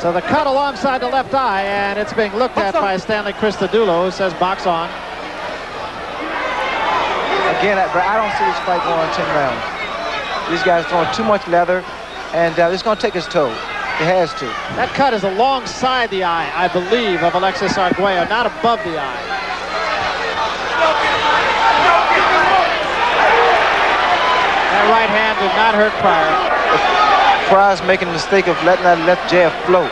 So the cut alongside the left eye, and it's being looked at by Stanley Christodoulou, who says box on. Again, I don't see this fight going on 10 rounds. These guys throwing too much leather, and it's going to take its toll. It has to. That cut is alongside the eye, I believe, of Alexis Arguello, not above the eye. That right hand did not hurt Pryor. Pryor's making the mistake of letting that left jab float.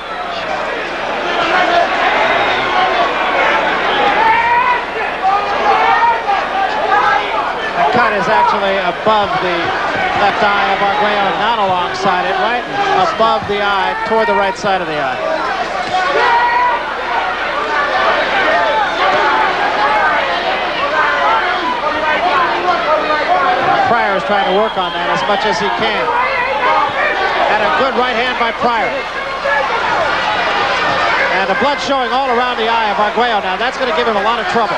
The cut is actually above the left eye of Arguello, not alongside it, right above the eye, toward the right side of the eye. Pryor is trying to work on that as much as he can. And a good right hand by Pryor. And the blood showing all around the eye of Arguello now. That's going to give him a lot of trouble.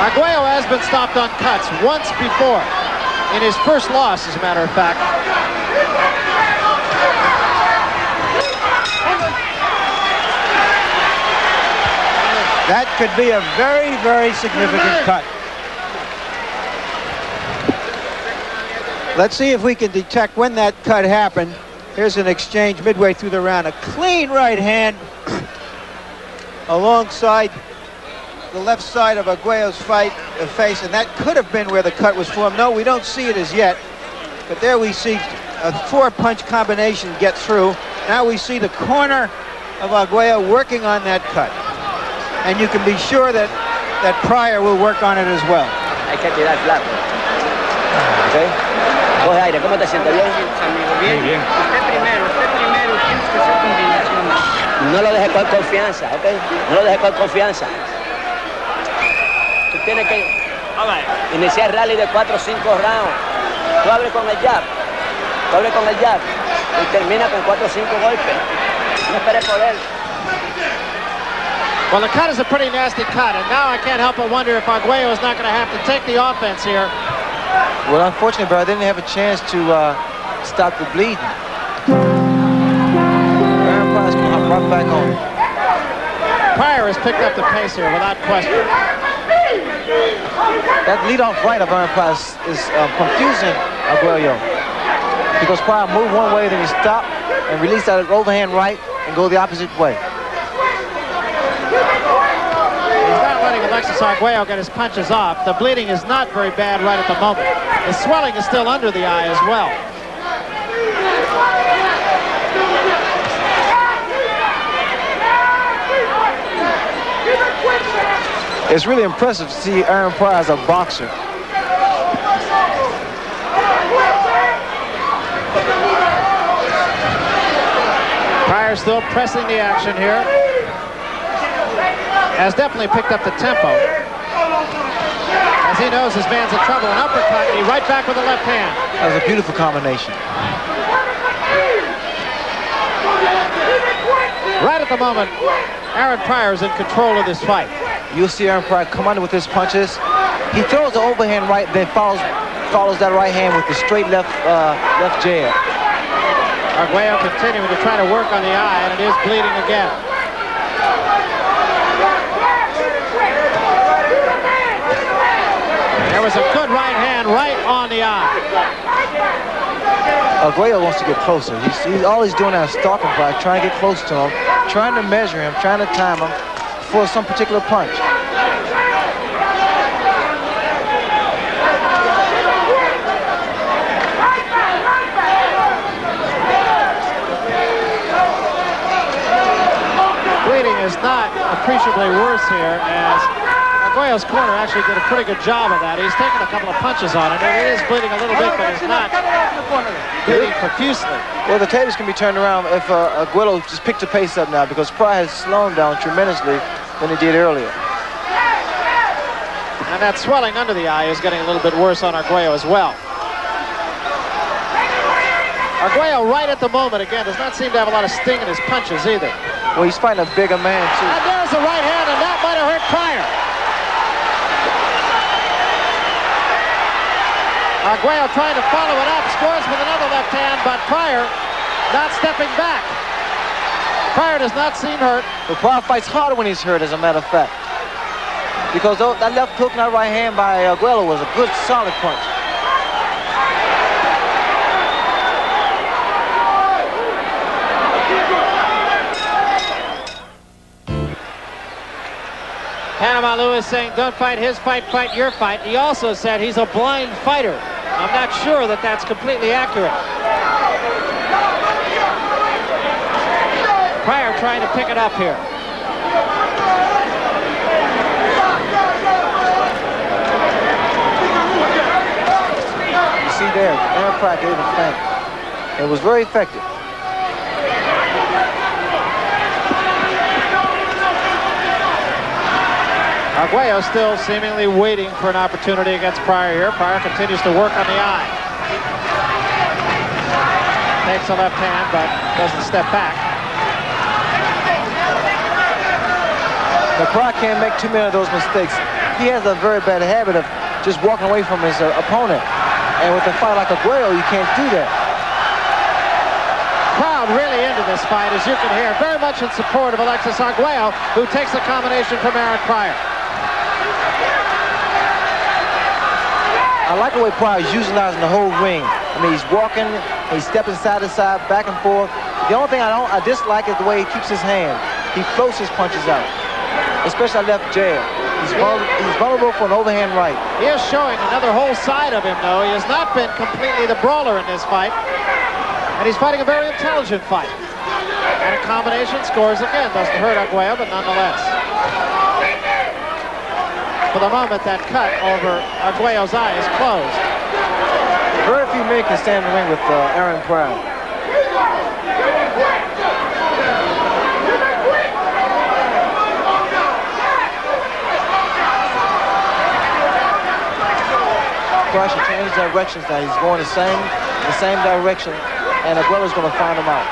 Arguello has been stopped on cuts once before. In his first loss, as a matter of fact. That could be a very, very significant cut. Let's see if we can detect when that cut happened. Here's an exchange midway through the round. A clean right hand alongside the left side of Arguello's face, and that could have been where the cut was formed. No, we don't see it as yet, but there we see a 4-punch combination get through. Now we see the corner of Arguello working on that cut, and you can be sure that Pryor will work on it as well. Hay que tirar flaco. Okay. Coge aire, ¿cómo te sientes? ¿Bien? Bien, bien. Usted primero, tienes que hacer combinaciones. No lo dejes con confianza, ¿ok? No lo dejes con confianza. Tú tienes que iniciar rally de 4 o 5 rounds. Tú abres con el jab. Y termina con 4 o 5 golpes. No esperes por él. Well, the cut is a pretty nasty cut, and now I can't help but wonder if Arguello is not going to have to take the offense here. Well, unfortunately, Barry, they didn't have a chance to stop the bleeding. Aaron Pryor's going to hop right back on. Pryor has picked up the pace here without question. That lead-off right of Aaron Pryor is confusing Arguello, because Pryor moved one way, then he stopped and released that overhand right and go the opposite way. Alexis Arguello get his punches off. The bleeding is not very bad right at the moment. The swelling is still under the eye as well. It's really impressive to see Aaron Pryor as a boxer. Pryor still pressing the action here. Has definitely picked up the tempo. As he knows his man's in trouble. An uppercut, and he right back with the left hand. That was a beautiful combination. Right at the moment, Aaron Pryor is in control of this fight. You'll see Aaron Pryor come under with his punches. He throws the overhand right, then follows that right hand with the straight left jab. Arguello continuing to try to work on the eye, and it is bleeding again. There was a good right hand right on the eye. Arguello wants to get closer. All he's doing now is stalking Pryor, trying to get close to him, trying to measure him, trying to time him for some particular punch. Bleeding is not appreciably worse here, as Arguello's corner actually did a pretty good job of that. He's taken a couple of punches on it, and it is bleeding a little bit, but it's not bleeding profusely. Well, the tables can be turned around if Arguello just picked the pace up now, because Pryor has slowed down tremendously than he did earlier. And that swelling under the eye is getting a little bit worse on Arguello as well. Arguello right at the moment, again, does not seem to have a lot of sting in his punches either. Well, he's fighting a bigger man, too. And there's the right hand, and that might have hurt Pryor. Arguello trying to follow it up, scores with another left hand, but Pryor not stepping back. Pryor does not seem hurt. But Pryor fights harder when he's hurt, as a matter of fact. Because that left hook and that right hand by Arguello was a good, solid punch. Panama Lewis saying, don't fight his fight, fight your fight. He also said he's a blind fighter. I'm not sure that that's completely accurate. Pryor trying to pick it up here. You see there, Aaron Pryor gave a feint. It was very effective. Arguello still seemingly waiting for an opportunity against Pryor here. Pryor continues to work on the eye. Takes a left hand, but doesn't step back. But Pryor can't make too many of those mistakes. He has a very bad habit of just walking away from his opponent. And with a fight like Arguello, you can't do that. Crowd really into this fight, as you can hear. Very much in support of Alexis Arguello, who takes the combination from Aaron Pryor. I like the way Pryor is utilizing the whole ring. I mean, he's walking, he's stepping side to side, back and forth. The only thing I dislike is the way he keeps his hand. He floats his punches out, especially left jab. He's vulnerable for an overhand right. He is showing another whole side of him, though. He has not been completely the brawler in this fight. And he's fighting a very intelligent fight. And a combination scores again. Doesn't hurt Arguello, but nonetheless. For the moment, that cut over Arguello's eye is closed. Very few men can stand in the ring with Aaron Pryor. Pryor should change directions now. He's going the same direction, and Arguello's going to find him out.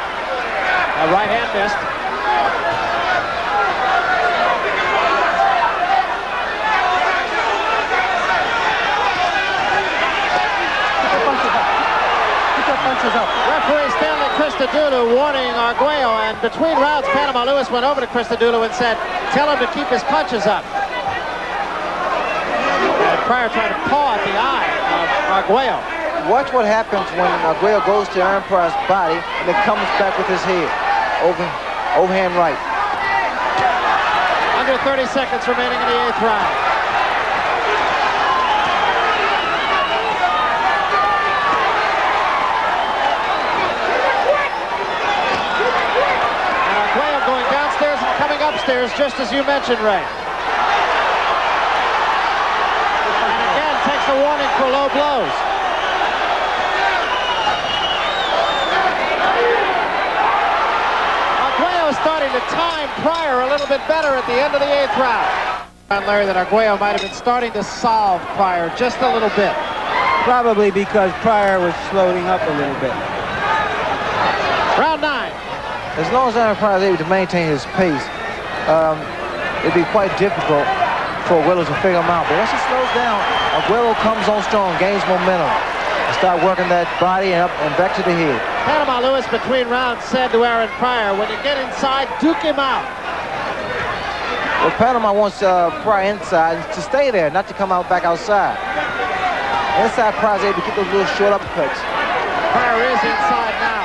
A right hand missed. Referee Stanley Christodoulou warning Arguello, and between rounds, Panama Lewis went over to Christodoulou and said, tell him to keep his punches up. And Pryor trying to paw at the eye of Arguello. Watch what happens when Arguello goes to Aaron Pryor's body and then comes back with his head. Overhand right. Under 30 seconds remaining in the 8th round. Upstairs, just as you mentioned, Ray. And again, takes a warning for low blows. Arguello is starting to time Pryor a little bit better at the end of the 8th round. And Larry, that Arguello might have been starting to solve Pryor just a little bit. Probably because Pryor was floating up a little bit. Round 9. As long as Aaron Pryor is able to maintain his pace, it'd be quite difficult for Arguello to figure him out. But once he slows down, Arguello comes on strong, gains momentum, and start working that body and up and back to the head. Panama Lewis between rounds said to Aaron Pryor, when you get inside, duke him out. Well, Panama wants Pryor inside to stay there, not to come out back outside. Inside, Pryor's able to get those little short uppercuts. Pryor is inside now.